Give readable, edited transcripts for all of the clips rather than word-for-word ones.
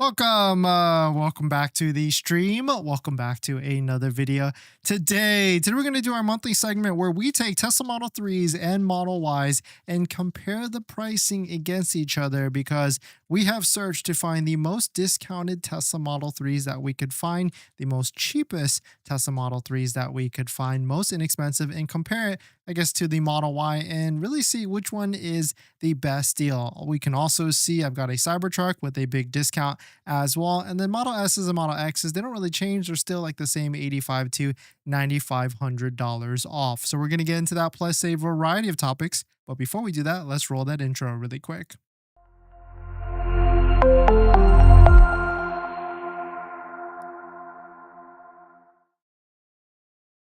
Welcome back to the stream. Welcome back to another video. Today we're going to do our monthly segment where we take Tesla Model 3s and Model Ys and compare the pricing against each other because we have searched to find the most discounted Tesla Model 3s that we could find, the most cheapest Tesla Model 3s that we could find, most inexpensive, and compare it, I guess, to the Model Y and really see which one is the best deal. We can also see I've got a Cybertruck with a big discount as well. And then Model S's and Model X's, they don't really change. They're still like the same $8,500 to $9,500 off. So we're going to get into that plus a variety of topics. But before we do that, let's roll that intro really quick.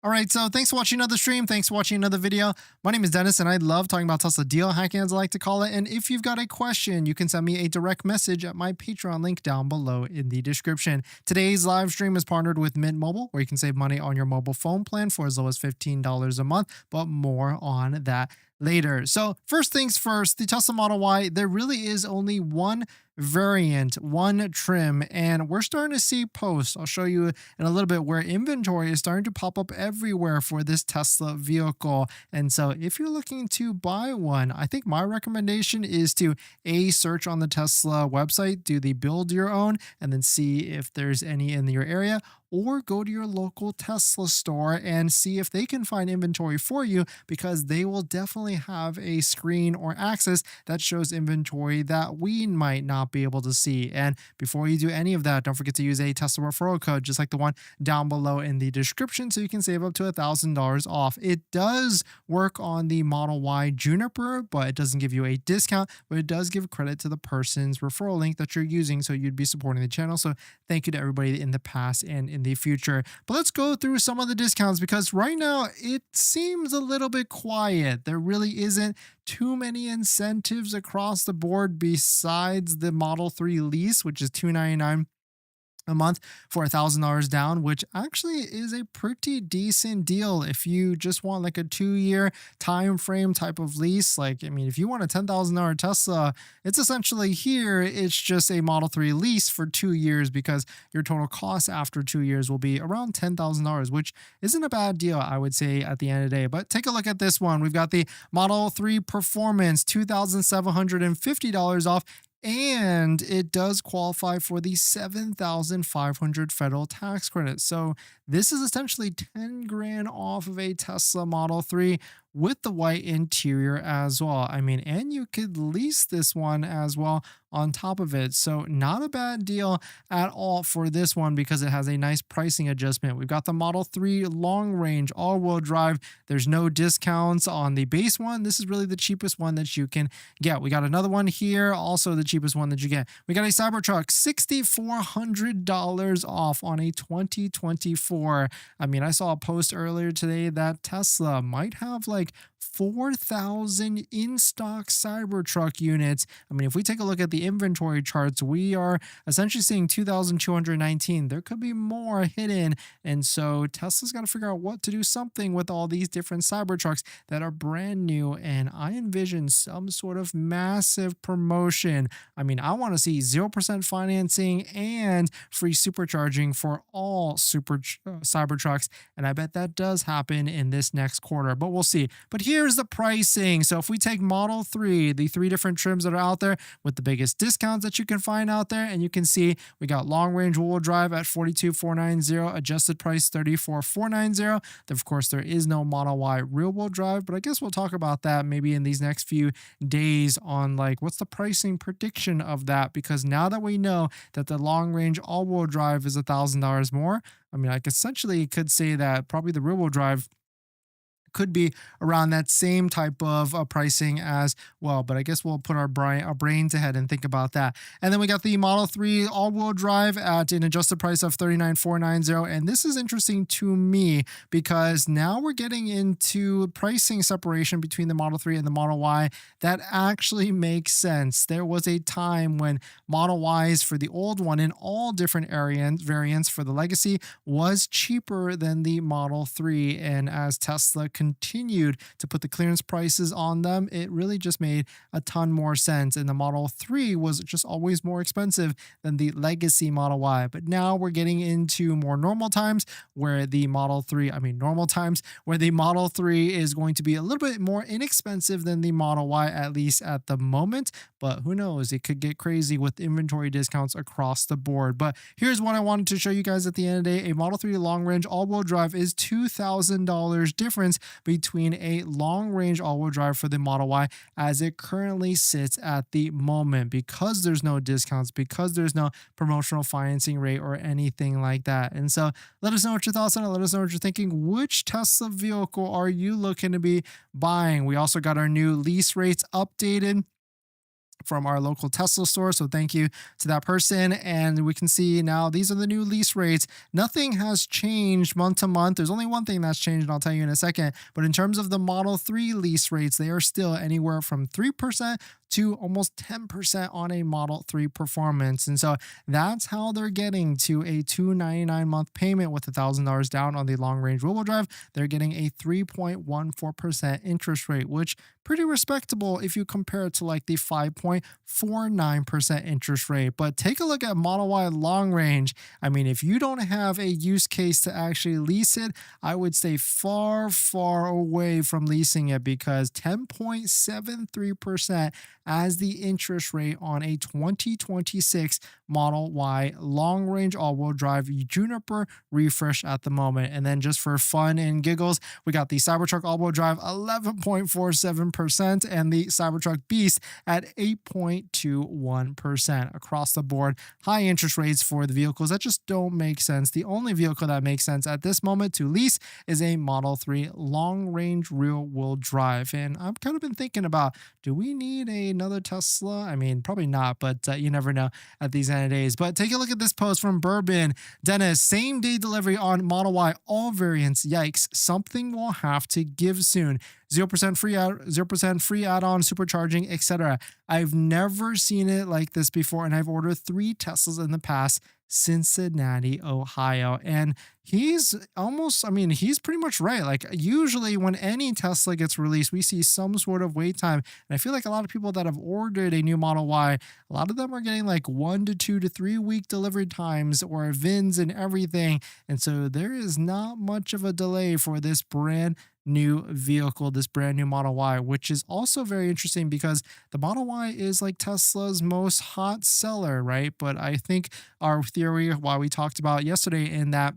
All right, so thanks for watching another stream. Thanks for watching another video. My name is Dennis, and I love talking about Tesla deal hacking, as I like to call it. And if you've got a question, you can send me a direct message at my Patreon link down below in the description. Today's live stream is partnered with Mint Mobile, where you can save money on your mobile phone plan for as low as $15 a month, but more on that later. So first things first, the Tesla Model Y, there really is only one variant, one trim, and we're starting to see posts. I'll show you in a little bit where inventory is starting to pop up everywhere for this Tesla vehicle. And so if you're looking to buy one, I think my recommendation is to search on the Tesla website, do the build your own, and then see if there's any in your area, or go to your local Tesla store and see if they can find inventory for you, because they will definitely have a screen or access that shows inventory that we might not be able to see. And before you do any of that, don't forget to use a Tesla referral code, just like the one down below in the description, so you can save up to $1,000 off. It does work on the Model Y Juniper, but it doesn't give you a discount, but it does give credit to the person's referral link that you're using, so you'd be supporting the channel. So thank you to everybody in the past and in the future. But let's go through some of the discounts, because right now it seems a little bit quiet. There really isn't too many incentives across the board besides the Model 3 lease, which is $299 a month for $1,000 down, which actually is a pretty decent deal if you just want like a 2-year time frame type of lease. Like, I mean, if you want a $10,000 Tesla, it's essentially here. It's just a Model 3 lease for 2 years, because your total cost after 2 years will be around $10,000, which isn't a bad deal, I would say, at the end of the day. But take a look at this one. We've got the Model 3 Performance, $2,750 off, and it does qualify for the $7,500 federal tax credit. So this is essentially 10 grand off of a Tesla Model 3 with the white interior as well. I mean, and you could lease this one as well on top of it. So not a bad deal at all for this one, because it has a nice pricing adjustment. We've got the Model 3 long range all-wheel drive. There's no discounts on the base one. This is really the cheapest one that you can get. We got another one here, also the cheapest one that you get. We got a Cybertruck, $6,400 off on a 2024. I mean, I saw a post earlier today that Tesla might have like 4,000 in-stock Cybertruck units. I mean, if we take a look at the inventory charts, we are essentially seeing 2,219. There could be more hidden. And so Tesla's got to figure out what to do something with all these different Cybertrucks that are brand new. And I envision some sort of massive promotion. I mean, I want to see 0% financing and free supercharging for all Cybertrucks. And I bet that does happen in this next quarter, but we'll see. But here's the pricing. So if we take Model 3, the 3 different trims that are out there with the biggest discounts that you can find out there, and you can see we got long range wheel drive at $42,490, adjusted price $34,490. Of course, there is no Model Y rear wheel drive, but I guess we'll talk about that maybe in these next few days on like what's the pricing prediction of that, because now that we know that the long range all wheel drive is $1,000 more, I mean, I essentially could say that probably the rear wheel drive could be around that same type of pricing as well. But I guess we'll put our brains ahead and think about that. And then we got the Model 3 all-wheel drive at an adjusted price of $39,490. And this is interesting to me because now we're getting into pricing separation between the Model 3 and the Model Y that actually makes sense. There was a time when Model Ys for the old one in all different variants for the Legacy was cheaper than the Model 3. And as Tesla continued to put the clearance prices on them, it really just made a ton more sense. And the Model 3 was just always more expensive than the legacy Model Y. But now we're getting into more normal times where the Model 3, normal times where the Model 3 is going to be a little bit more inexpensive than the Model Y, at least at the moment. But who knows? It could get crazy with inventory discounts across the board. But here's what I wanted to show you guys at the end of the day. A Model 3 long range all-wheel drive is $2,000 difference between a long range all-wheel drive for the Model Y as it currently sits at the moment, because there's no discounts, because there's no promotional financing rate or anything like that. And so let us know what your thoughts on it. Let us know what you're thinking. Which Tesla vehicle are you looking to be buying? We also got our new lease rates updated from our local Tesla store. So thank you to that person. And we can see now these are the new lease rates. Nothing has changed month to month. There's only one thing that's changed, and I'll tell you in a second. But in terms of the Model 3 lease rates, they are still anywhere from 3% to almost 10% on a Model 3 Performance. And so that's how they're getting to a $299 month payment with $1,000 down on the long range wheel drive. They're getting a 3.14% interest rate, which pretty respectable if you compare it to like the 5.49% interest rate. But take a look at Model Y long range. If you don't have a use case to actually lease it, I would stay far, far away from leasing it, because 10.73% as the interest rate on a 2026 Model Y long range all-wheel drive Juniper refresh at the moment. And then just for fun and giggles, we got the Cybertruck all-wheel drive 11.47% and the Cybertruck Beast at 8.21% across the board. High interest rates for the vehicles that just don't make sense. The only vehicle that makes sense at this moment to lease is a Model 3 long range rear wheel drive. And I've kind of been thinking about, do we need another Tesla? Probably not, but you never know at these end of days. But take a look at this post from Bourbon. Dennis, same day delivery on Model Y, all variants. Yikes, something will have to give soon. 0% free add-on, supercharging, etc. I've never seen it like this before, and I've ordered 3 Teslas in the past. Cincinnati, Ohio. And he's pretty much right. Like, usually when any Tesla gets released, we see some sort of wait time. And I feel like a lot of people that have ordered a new Model Y, a lot of them are getting like 1 to 2 to 3 week delivery times or VINs and everything. And so there is not much of a delay for this brand new vehicle, this brand new Model Y, which is also very interesting because the Model Y is like Tesla's most hot seller, right? But I think our theory, why we talked about yesterday, in that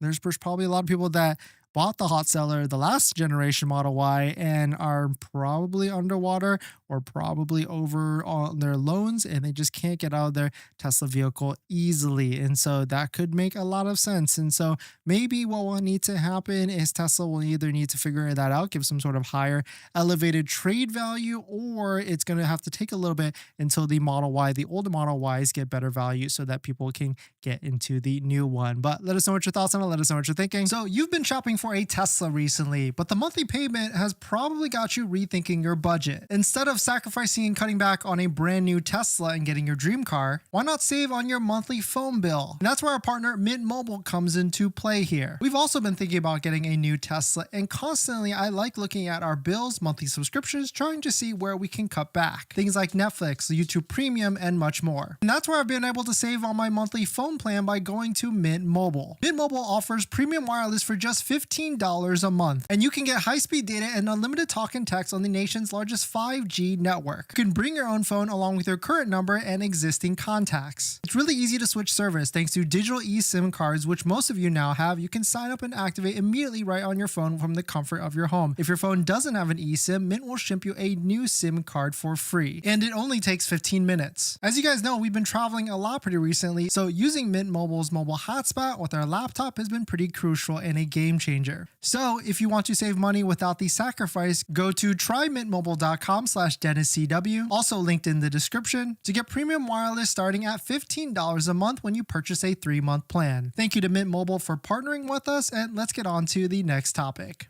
there's probably a lot of people that bought the hot seller, the last generation Model Y, and are probably underwater or probably over on their loans, and they just can't get out of their Tesla vehicle easily. And so that could make a lot of sense. And so maybe what will need to happen is Tesla will either need to figure that out, give some sort of higher elevated trade value, or it's going to have to take a little bit until the Model Y, the older Model Ys, get better value so that people can get into the new one. But let us know what your thoughts on it. Let us know what you're thinking. So you've been shopping for a Tesla recently, but the monthly payment has probably got you rethinking your budget. Instead of sacrificing and cutting back on a brand new Tesla and getting your dream car, why not save on your monthly phone bill? And that's where our partner Mint Mobile comes into play here. We've also been thinking about getting a new Tesla, and constantly I like looking at our bills, monthly subscriptions, trying to see where we can cut back. Things like Netflix, YouTube Premium, and much more. And that's where I've been able to save on my monthly phone plan by going to Mint Mobile. Mint Mobile offers premium wireless for just $15 a month, and you can get high-speed data and unlimited talk and text on the nation's largest 5G network. You can bring your own phone along with your current number and existing contacts. It's really easy to switch service thanks to digital eSIM cards, which most of you now have. You can sign up and activate immediately right on your phone from the comfort of your home. If your phone doesn't have an eSIM, Mint will ship you a new SIM card for free, and it only takes 15 minutes. As you guys know, we've been traveling a lot pretty recently, so using Mint Mobile's mobile hotspot with our laptop has been pretty crucial and a game changer. So if you want to save money without the sacrifice, go to trymintmobile.com/DennisCW, also linked in the description, to get premium wireless starting at $15 a month when you purchase a 3-month plan. Thank you to Mint Mobile for partnering with us, and let's get on to the next topic.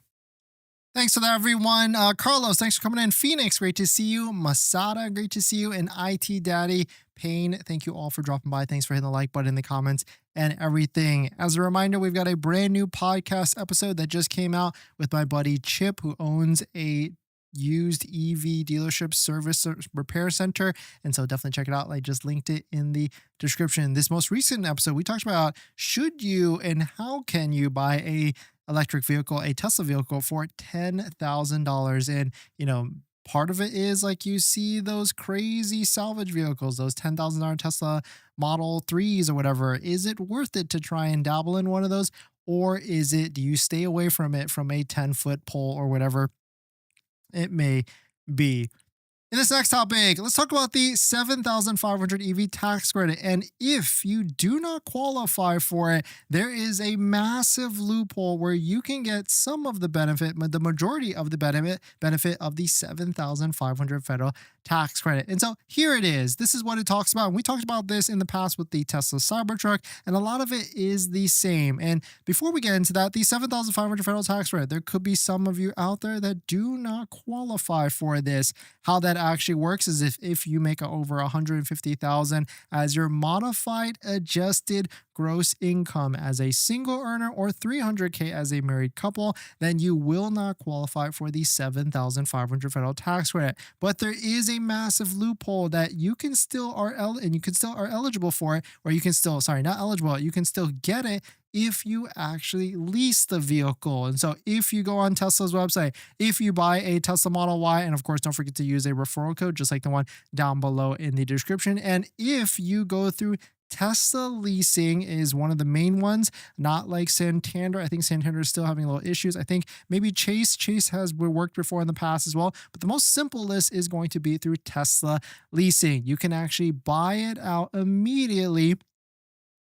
Thanks for that, everyone. Carlos, thanks for coming in. Phoenix, great to see you. Masada, great to see you. And IT Daddy, Payne, thank you all for dropping by. Thanks for hitting the like button in the comments and everything. As a reminder, we've got a brand new podcast episode that just came out with my buddy Chip, who owns a used EV dealership service repair center. And so definitely check it out. I just linked it in the description. This most recent episode, we talked about should you and how can you buy a electric vehicle, a Tesla vehicle for $10,000. And, part of it is like you see those crazy salvage vehicles, those $10,000 Tesla Model 3s or whatever. Is it worth it to try and dabble in one of those? Or do you stay away from it from a 10-foot pole or whatever it may be? In this next topic, let's talk about the $7,500 EV tax credit. And if you do not qualify for it, there is a massive loophole where you can get some of the benefit, but the majority of the benefit of the $7,500 federal tax credit. And so here it is. This is what it talks about. And we talked about this in the past with the Tesla Cybertruck, and a lot of it is the same. And before we get into that, the $7,500 federal tax credit, there could be some of you out there that do not qualify for this. How that actually works is if you make over $150,000 as your modified adjusted gross income as a single earner or $300K as a married couple, then you will not qualify for the $7,500 federal tax credit. But there is a massive loophole that you can still are eligible for it, or you can still, not eligible, you can still get it if you actually lease the vehicle. And so if you go on Tesla's website, if you buy a Tesla Model Y, and of course, don't forget to use a referral code, just like the one down below in the description. And if you go through Tesla leasing is one of the main ones, not like Santander. I think Santander is still having a little issues. I think maybe Chase has worked before in the past as well. But the most simplest is going to be through Tesla leasing. You can actually buy it out immediately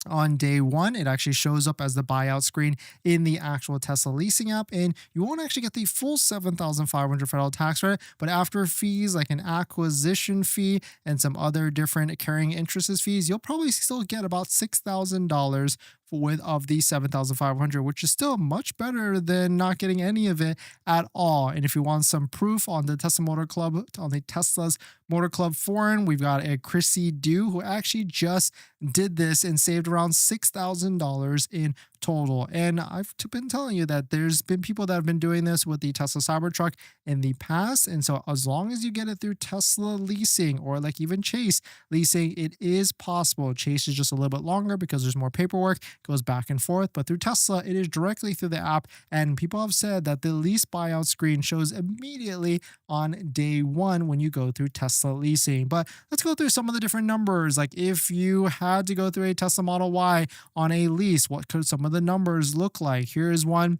on day one. It actually shows up as the buyout screen in the actual Tesla leasing app, and you won't actually get the full $7,500 federal tax credit, but after fees like an acquisition fee and some other different carrying interest fees, you'll probably still get about $6,000 of the $7,500, which is still much better than not getting any of it at all. And if you want some proof on the Tesla Motor Club, on the Tesla's Motor Club forum, we've got a Chrissy Dew who actually just did this and saved around $6,000 in total. And I've been telling you that there's been people that have been doing this with the Tesla Cybertruck in the past. And so as long as you get it through Tesla leasing or like even Chase leasing, it is possible. Chase is just a little bit longer because there's more paperwork, goes back and forth, but through Tesla, it is directly through the app. And people have said that the lease buyout screen shows immediately on day one when you go through Tesla leasing. But let's go through some of the different numbers. Like if you had to go through a Tesla Model Y on a lease, what could some of the numbers look like? Here is one.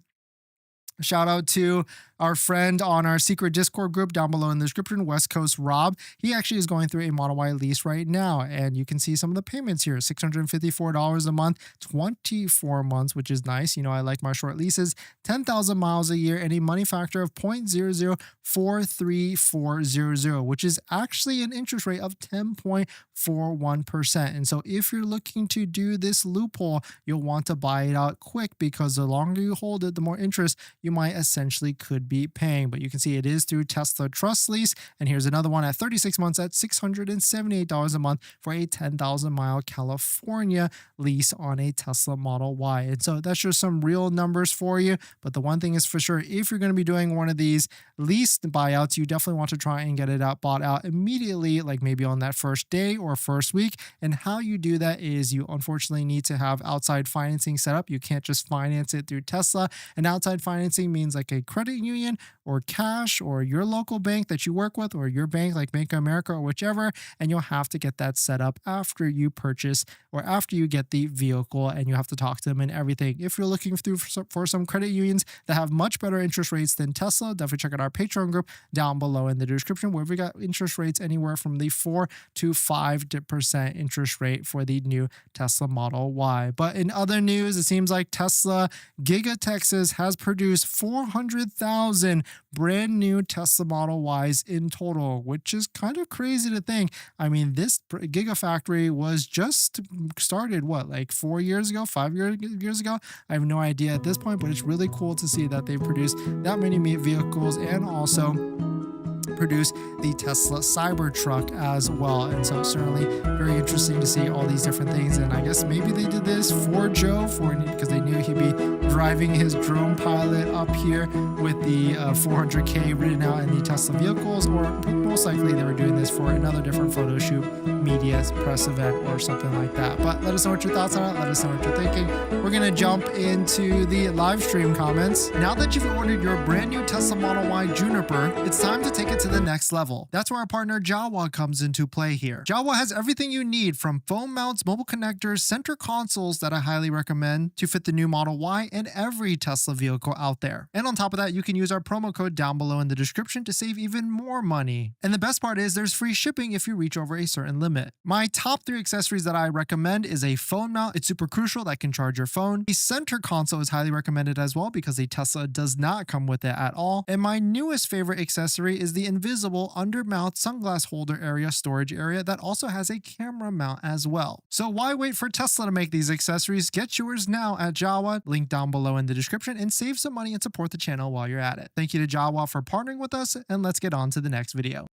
Shout out to our friend on our secret Discord group down below in the description, West Coast Rob. He actually is going through a Model Y lease right now, and you can see some of the payments here. $654 a month, 24 months, which is nice. I like my short leases. 10,000 miles a year, and a money factor of 0.004340, which is actually an interest rate of 10.41%. And so if you're looking to do this loophole, you'll want to buy it out quick, because the longer you hold it, the more interest you might essentially could be paying. But you can see it is through Tesla Trust Lease. And here's another one at 36 months at $678 a month for a 10,000 mile California lease on a Tesla Model Y. And so that's just some real numbers for you. But the one thing is for sure, if you're going to be doing one of these lease buyouts, you definitely want to try and get it bought out immediately, like maybe on that first day or first week. And how you do that is you unfortunately need to have outside financing set up. You can't just finance it through Tesla. And outside financing means like a credit union or cash or your local bank that you work with, or your bank like Bank of America or whichever. And you'll have to get that set up after you purchase or after you get the vehicle, and you have to talk to them and everything. If you're looking for some credit unions that have much better interest rates than Tesla, definitely check out our Patreon group down below in the description, where we got interest rates anywhere from the 4 to 5% interest rate for the new Tesla Model Y. But in other news, it seems like Tesla Giga Texas has produced 400,000 2,000 brand new Tesla Model Ys in total, which is kind of crazy to think. I mean, this Gigafactory was just started, what, like 4 years ago, 5 years ago? I have no idea at this point, but it's really cool to see that they've produced that many vehicles and also produce the Tesla Cybertruck as well. And so certainly very interesting to see all these different things. And I guess maybe they did this for Joe, because they knew he'd be driving his drone pilot up here with the 400K written out in the Tesla vehicles, or most likely they were doing this for another different photo shoot, media press event, or something like that. But let us know what your thoughts are. Let us know what you're thinking. We're going to jump into the live stream comments. Now that you've ordered your brand new Tesla Model Y Juniper, it's time to take it to the next level. That's where our partner Jawa comes into play here. Jawa has everything you need, from phone mounts, mobile connectors, center consoles that I highly recommend to fit the new Model Y and every Tesla vehicle out there. And on top of that, you can use our promo code down below in the description to save even more money. And the best part is there's free shipping if you reach over a certain limit. My top 3 accessories that I recommend is a phone mount. It's super crucial, that can charge your phone. The center console is highly recommended as well, because a Tesla does not come with it at all. And my newest favorite accessory is the invisible under mount sunglass holder area storage area that also has a camera mount as well. So why wait for Tesla to make these accessories? Get yours now at Jawa, link down below in the description, and save some money and support the channel while you're at it. Thank you to Jawa for partnering with us, and let's get on to the next video.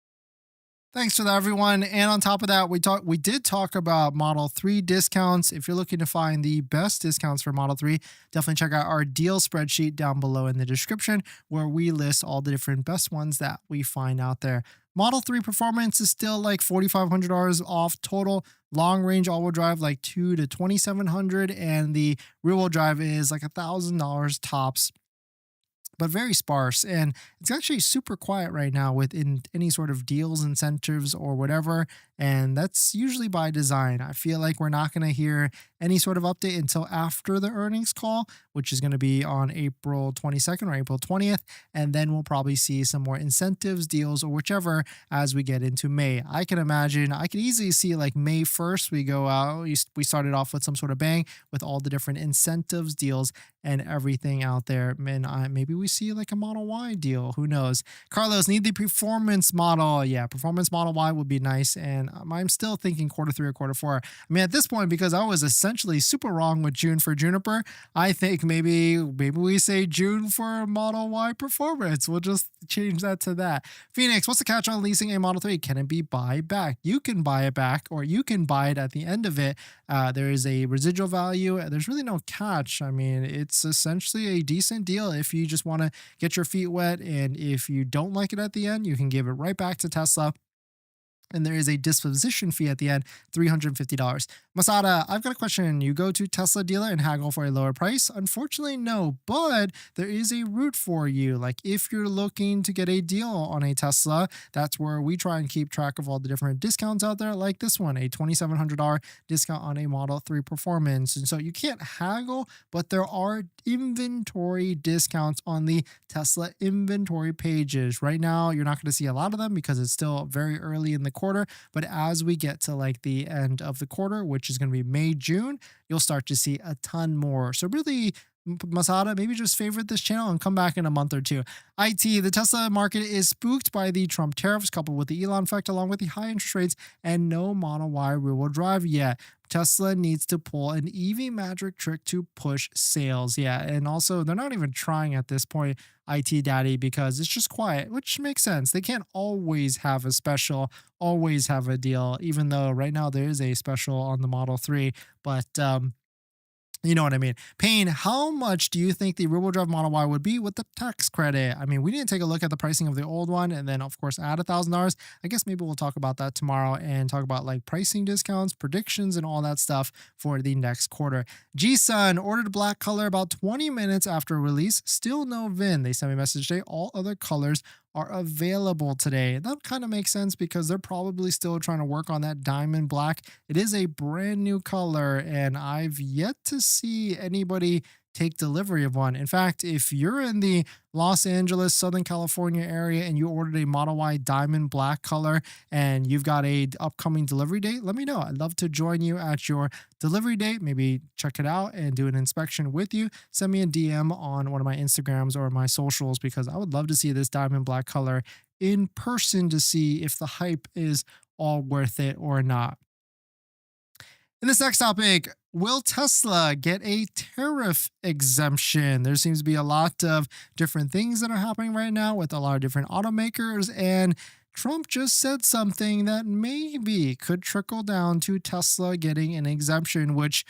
Thanks for that, everyone. And on top of that, we did talk about Model 3 discounts. If you're looking to find the best discounts for Model 3, definitely check out our deal spreadsheet down below in the description, where we list all the different best ones that we find out there. Model 3 Performance is still like $4,500 off total. Long range all-wheel drive like $2,000 to $2,700, and the rear-wheel drive is like $1,000 tops, but very sparse. And it's actually super quiet right now within any sort of deals, incentives, or whatever. And that's usually by design. I feel like we're not going to hear any sort of update until after the earnings call, which is going to be on April 22nd or April 20th. And then we'll probably see some more incentives, deals, or whichever as we get into May. I can imagine, I could easily see like May 1st, we go out, we started off with some sort of bang with all the different incentives, deals, and everything out there. And maybe we see like a Model Y deal. Who knows? Carlos, need the performance model. Yeah, performance Model Y would be nice. And I'm still thinking Q3 or Q4. I mean, at this point, because I was essentially super wrong with June for Juniper, I think maybe we say June for Model Y Performance. We'll just change that to that. Phoenix, what's the catch on leasing a Model 3? Can it be buyback? You can buy it back, or you can buy it at the end of it. There is a residual value. There's really no catch. I mean, it's essentially a decent deal if you just want to get your feet wet. And if you don't like it at the end, you can give it right back to Tesla. And there is a disposition fee at the end, $350. Masada, I've got a question. You go to Tesla dealer and haggle for a lower price? Unfortunately, no, but there is a route for you. Like if you're looking to get a deal on a Tesla, that's where we try and keep track of all the different discounts out there, like this one, a $2,700 discount on a Model 3 Performance. And so you can't haggle, but there are inventory discounts on the Tesla inventory pages. Right now, you're not going to see a lot of them because it's still very early in the quarter, but as we get to like the end of the quarter, which is going to be May, June, you'll start to see a ton more. So really, Masada, maybe just favorite this channel and come back in a month or two. IT, the Tesla market is spooked by the Trump tariffs coupled with the Elon effect, along with the high interest rates and no Model Y rear-wheel drive yet. Tesla needs to pull an EV magic trick to push sales. Yeah, and also they're not even trying at this point, IT Daddy, because it's just quiet, which makes sense. They can't always have a special, always have a deal, even though right now there is a special on the Model 3. But you know what I mean? Payne, how much do you think the rear-wheel drive Model Y would be with the tax credit? I mean, we didn't take a look at the pricing of the old one and then, of course, add $1,000. I guess maybe we'll talk about that tomorrow and talk about like pricing discounts, predictions, and all that stuff for the next quarter. G-Sun ordered black color about 20 minutes after release. Still no VIN. They sent me a message today. All other colors are available today. That kind of makes sense because they're probably still trying to work on that diamond black. It is a brand new color, and I've yet to see anybody take delivery of one. In fact, if you're in the Los Angeles, Southern California area and you ordered a Model Y diamond black color and you've got a upcoming delivery date, let me know. I'd love to join you at your delivery date, maybe check it out and do an inspection with you. Send me a DM on one of my Instagrams or my socials because I would love to see this diamond black color in person to see if the hype is all worth it or not. In this next topic, will Tesla get a tariff exemption? There seems to be a lot of different things that are happening right now with a lot of different automakers, and Trump just said something that maybe could trickle down to Tesla getting an exemption, which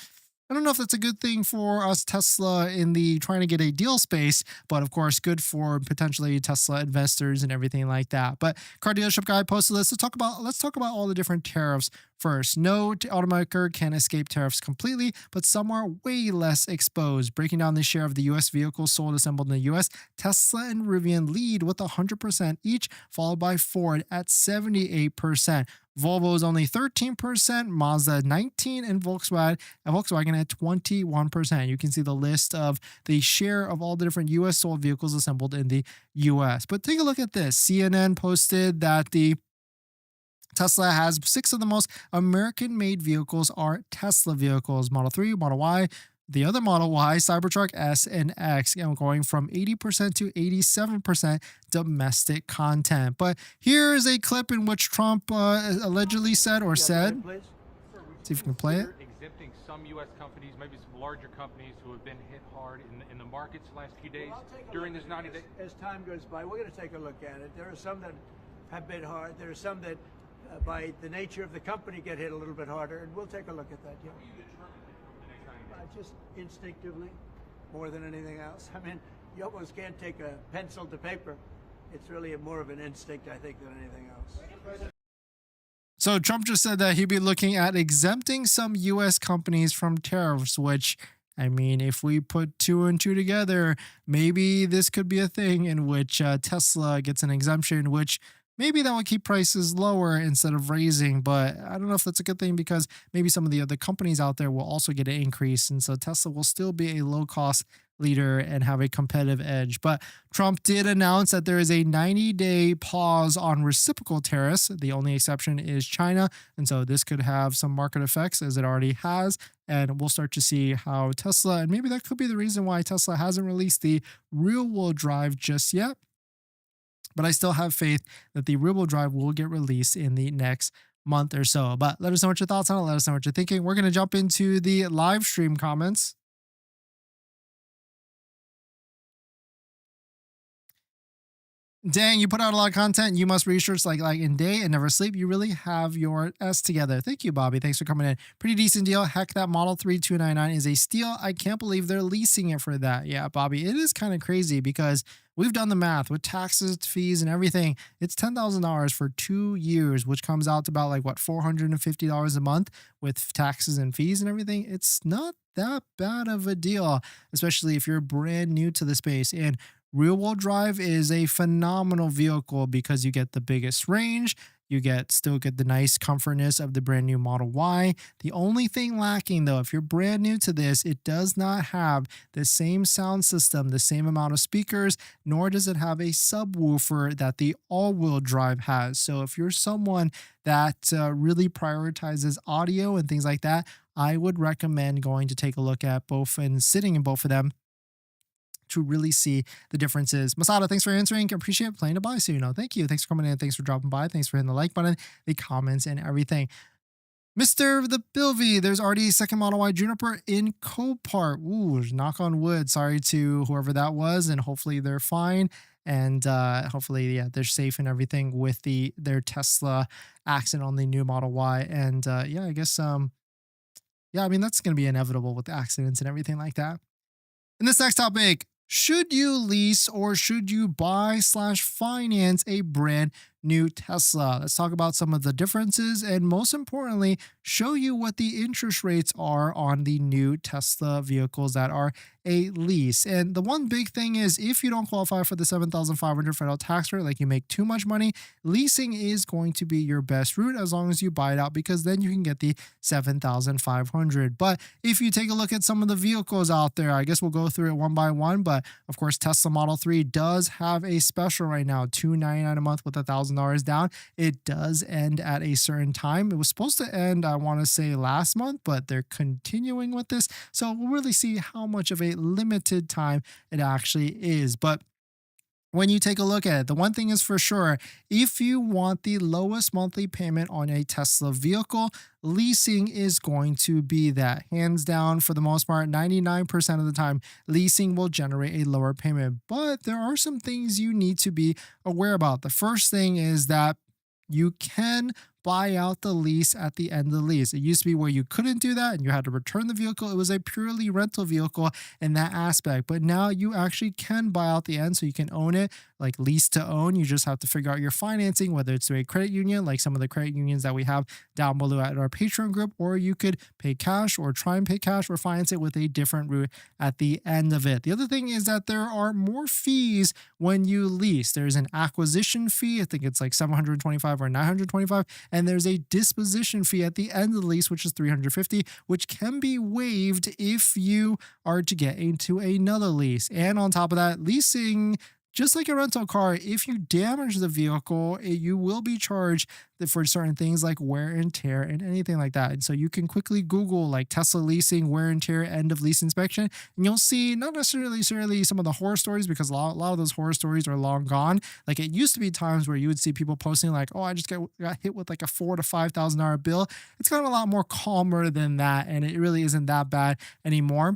I don't know if that's a good thing for us Tesla in the trying to get a deal space, but of course, good for potentially Tesla investors and everything like that. But car dealership guy posted this. Let's talk about all the different tariffs first. No automaker can escape tariffs completely, but some are way less exposed. Breaking down the share of the U.S. vehicles sold assembled in the U.S., Tesla and Rivian lead with 100% each, followed by Ford at 78%. Volvo is only 13%, Mazda 19%, and Volkswagen at 21%. You can see the list of the share of all the different U.S. sold vehicles assembled in the U.S. But take a look at this. CNN posted that the Tesla has 6 of the most American-made vehicles are Tesla vehicles: Model 3, Model Y, the other Model Y, Cybertruck S, and X, going from 80% to 87% domestic content. But here is a clip in which Trump allegedly said or said. See if you can play it. Exempting some U.S. companies, maybe some larger companies who have been hit hard in the markets the last few days during this 90 days. As time goes by, we're going to take a look at it. There are some that have been hard. There are some that, by the nature of the company, get hit a little bit harder, and we'll take a look at that. Yeah. Just instinctively, more than anything else. I mean, you almost can't take a pencil to paper. It's really more of an instinct, I think, than anything else. So Trump just said that he'd be looking at exempting some U.S. companies from tariffs, which, I mean, if we put 2 and 2 together, maybe this could be a thing in which Tesla gets an exemption, which maybe that would keep prices lower instead of raising. But I don't know if that's a good thing because maybe some of the other companies out there will also get an increase. And so Tesla will still be a low-cost leader and have a competitive edge. But Trump did announce that there is a 90-day pause on reciprocal tariffs. The only exception is China. And so this could have some market effects, as it already has. And we'll start to see how Tesla, and maybe that could be the reason why Tesla hasn't released the rear-wheel drive just yet. But I still have faith that the rear-wheel drive will get released in the next month or so. But let us know what your thoughts on it. Let us know what you're thinking. We're going to jump into the live stream comments. Dang, you put out a lot of content. You must research like in day and never sleep. You really have your S together. Thank you, Bobby. Thanks for coming in. Pretty decent deal. Heck, that Model 3 299 is a steal. I can't believe they're leasing it for that. Yeah, Bobby, it is kind of crazy because we've done the math with taxes, fees, and everything. It's $10,000 for 2 years, which comes out to about like what, $450 a month with taxes and fees and everything. It's not that bad of a deal, especially if you're brand new to the space. And rear-wheel drive is a phenomenal vehicle because you get the biggest range, you still get the nice comfortness of the brand new Model Y. The only thing lacking though, if you're brand new to this, it does not have the same sound system, the same amount of speakers, nor does it have a subwoofer that the all-wheel drive has. So if you're someone that really prioritizes audio and things like that, I would recommend going to take a look at both and sitting in both of them to really see the differences. Masada, thanks for answering. Appreciate playing to buy. So, thank you. Thanks for coming in. Thanks for dropping by. Thanks for hitting the like button, the comments, and everything. Mr. The Bilvy, there's already a second Model Y Juniper in Copart. Ooh, knock on wood. Sorry to whoever that was, and hopefully they're fine. And hopefully, yeah, they're safe and everything with their Tesla accident on the new Model Y. And yeah, I guess, yeah, I mean, that's going to be inevitable with the accidents and everything like that. In this next topic, should you lease or should you buy/finance a brand new Tesla. Let's talk about some of the differences and most importantly, show you what the interest rates are on the new Tesla vehicles that are a lease. And the one big thing is if you don't qualify for the 7,500 federal tax rate, like you make too much money, leasing is going to be your best route as long as you buy it out because then you can get the 7,500. But if you take a look at some of the vehicles out there, I guess we'll go through it one by one, but of course Tesla Model 3 does have a special right now, $299 a month with $1,000 down. It does end at a certain time. It was supposed to end, I want to say last month, but they're continuing with this. So we'll really see how much of a limited time it actually is. But when you take a look at it, the one thing is for sure, if you want the lowest monthly payment on a Tesla vehicle, leasing is going to be that. Hands down, for the most part, 99% of the time, leasing will generate a lower payment. But there are some things you need to be aware about. The first thing is that you can buy out the lease at the end of the lease. It used to be where you couldn't do that and you had to return the vehicle. It was a purely rental vehicle in that aspect. But now you actually can buy out the end so you can own it, like lease to own. You just have to figure out your financing, whether it's through a credit union, like some of the credit unions that we have down below at our Patreon group, or you could pay cash or try and pay cash or finance it with a different route at the end of it. The other thing is that there are more fees when you lease. There's an acquisition fee. I think it's like $725 or $925. And there's a disposition fee at the end of the lease, which is $350, which can be waived if you are to get into another lease. And on top of that, leasing, just like a rental car, if you damage the vehicle, you will be charged for certain things like wear and tear and anything like that. And so you can quickly Google like Tesla leasing, wear and tear, end of lease inspection, and you'll see not necessarily some of the horror stories because a lot of those horror stories are long gone. Like it used to be times where you would see people posting like, oh, I just got hit with like a $4,000 to $5,000 bill. It's gotten a lot more calmer than that, and it really isn't that bad anymore.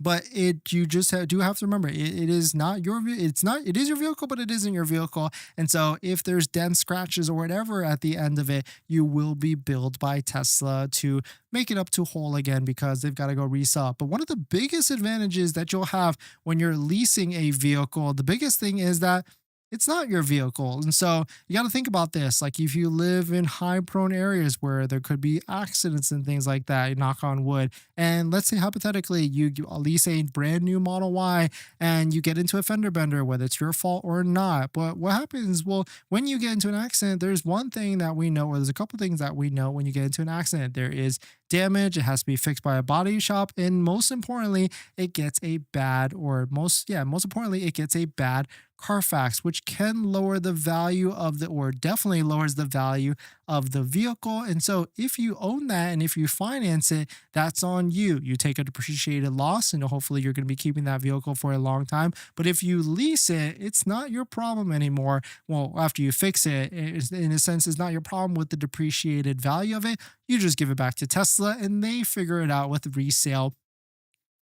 But you just do have to remember it is not your it is your vehicle, but it isn't your vehicle. And so if there's dents, scratches, or whatever at the end of it, you will be billed by Tesla to make it up to whole again because they've got to go resell. But one of the biggest advantages that you'll have when you're leasing a vehicle, the biggest thing is that it's not your vehicle. And so you got to think about this. Like if you live in high prone areas where there could be accidents and things like that, knock on wood. And let's say hypothetically, you lease a brand new Model Y and you get into a fender bender, whether it's your fault or not. But what happens? Well, when you get into an accident, there's one thing that we know, or there's a couple things that we know when you get into an accident. There is damage. It has to be fixed by a body shop. And most importantly, it gets a bad, most importantly, it gets a bad Carfax, which can lower the value of or definitely lowers the value of the vehicle. And so if you own that and if you finance it, that's on you. You take a depreciated loss and hopefully you're going to be keeping that vehicle for a long time. But if you lease it, it's not your problem anymore. Well, after you fix it, in a sense, it's not your problem with the depreciated value of it. You just give it back to Tesla and they figure it out with resale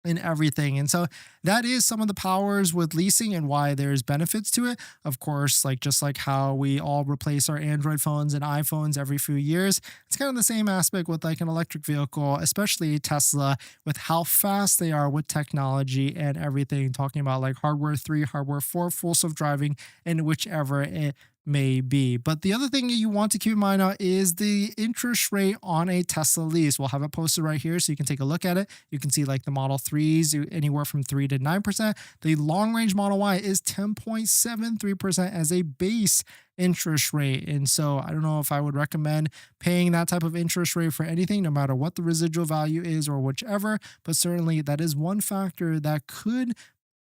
and everything. And so that is some of the powers with leasing and why there's benefits to it. Of course, like just like how we all replace our Android phones and iPhones every few years, it's kind of the same aspect with like an electric vehicle, especially Tesla, with how fast they are with technology and everything, talking about like hardware 3, hardware 4, full self-driving, and whichever it may be. But the other thing you want to keep in mind now is the interest rate on a Tesla lease. We'll have it posted right here so you can take a look at it. You can see like the Model 3s anywhere from 3 to 9%. The long range Model Y is 10.73% as a base interest rate. And so I don't know if I would recommend paying that type of interest rate for anything, no matter what the residual value is or whichever, but certainly that is one factor that could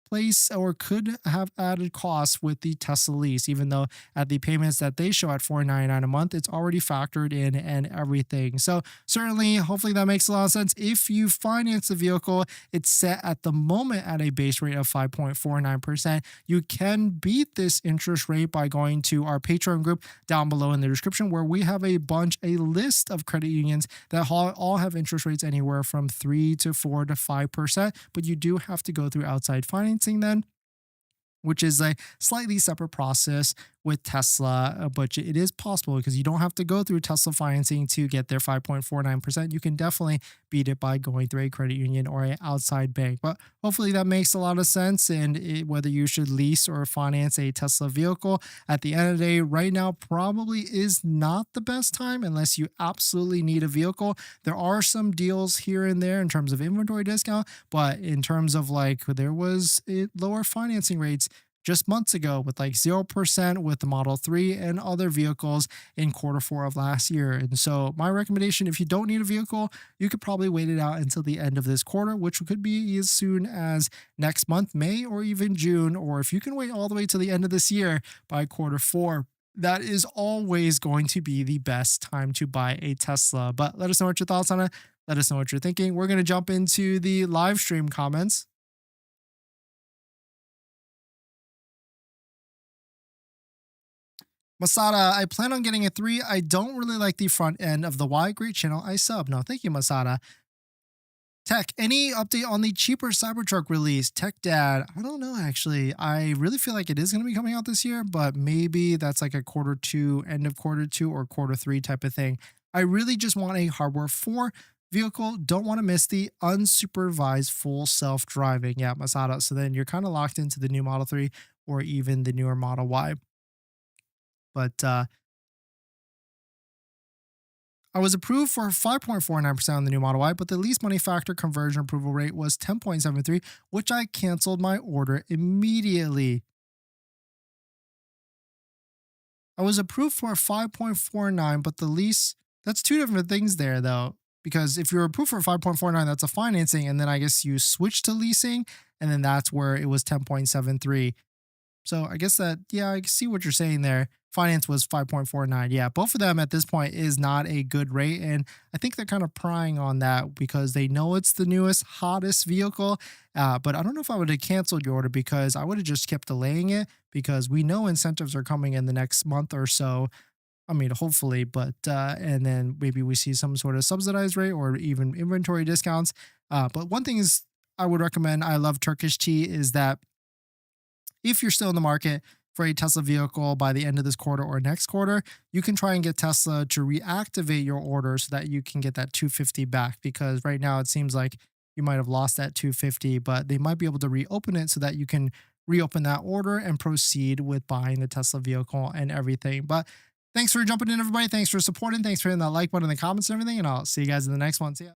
place or could have added costs with the Tesla lease, even though at the payments that they show at $499 a month, it's already factored in and everything. So certainly, hopefully that makes a lot of sense. If you finance the vehicle, it's set at the moment at a base rate of 5.49%. You can beat this interest rate by going to our Patreon group down below in the description, where we have a list of credit unions that all have interest rates anywhere from 3 to 4 to 5%, but you do have to go through outside financing then, which is a slightly separate process with Tesla, but it is possible because you don't have to go through Tesla financing to get their 5.49%. You can definitely beat it by going through a credit union or an outside bank. But hopefully that makes a lot of sense. And whether you should lease or finance a Tesla vehicle, at the end of the day, right now probably is not the best time unless you absolutely need a vehicle. There are some deals here and there in terms of inventory discount, but in terms of like there was lower financing rates just months ago with like 0% with the Model 3 and other vehicles in quarter 4 of last year. And so my recommendation, if you don't need a vehicle, you could probably wait it out until the end of this quarter, which could be as soon as next month, May, or even June. Or if you can wait all the way to the end of this year by quarter 4, that is always going to be the best time to buy a Tesla. But let us know what your thoughts on it. Let us know what you're thinking. We're going to jump into the live stream comments. Masada, I plan on getting a 3. I don't really like the front end of the Y. Great channel. I sub. No, thank you, Masada. Tech, any update on the cheaper Cybertruck release? Tech Dad, I don't know actually. I really feel like it is going to be coming out this year, but maybe that's like a quarter 2, end of quarter 2, or quarter 3 type of thing. I really just want a hardware 4 vehicle. Don't want to miss the unsupervised full self-driving. Yeah, Masada. So then you're kind of locked into the new Model 3 or even the newer Model Y. But I was approved for 5.49% on the new Model Y, but the least money factor conversion approval rate was 10.73, which I canceled my order immediately. I was approved for 5.49, but the lease, that's 2 different things there though. Because if you're approved for 5.49, that's a financing, and then I guess you switch to leasing, and then that's where it was 10.73. So I guess that, yeah, I see what you're saying there. Finance was 5.49. Yeah, both of them at this point is not a good rate. And I think they're kind of prying on that because they know it's the newest, hottest vehicle. But I don't know if I would have canceled your order because I would have just kept delaying it because we know incentives are coming in the next month or so. I mean, hopefully, but and then maybe we see some sort of subsidized rate or even inventory discounts. But one thing is I would recommend, I love Turkish tea, is that if you're still in the market for a Tesla vehicle by the end of this quarter or next quarter, you can try and get Tesla to reactivate your order so that you can get that 250 back, because right now it seems like you might have lost that 250, but they might be able to reopen it so that you can reopen that order and proceed with buying the Tesla vehicle and everything. But thanks for jumping in, everybody. Thanks for supporting. Thanks for hitting that like button in the comments and everything. And I'll see you guys in the next one. See ya.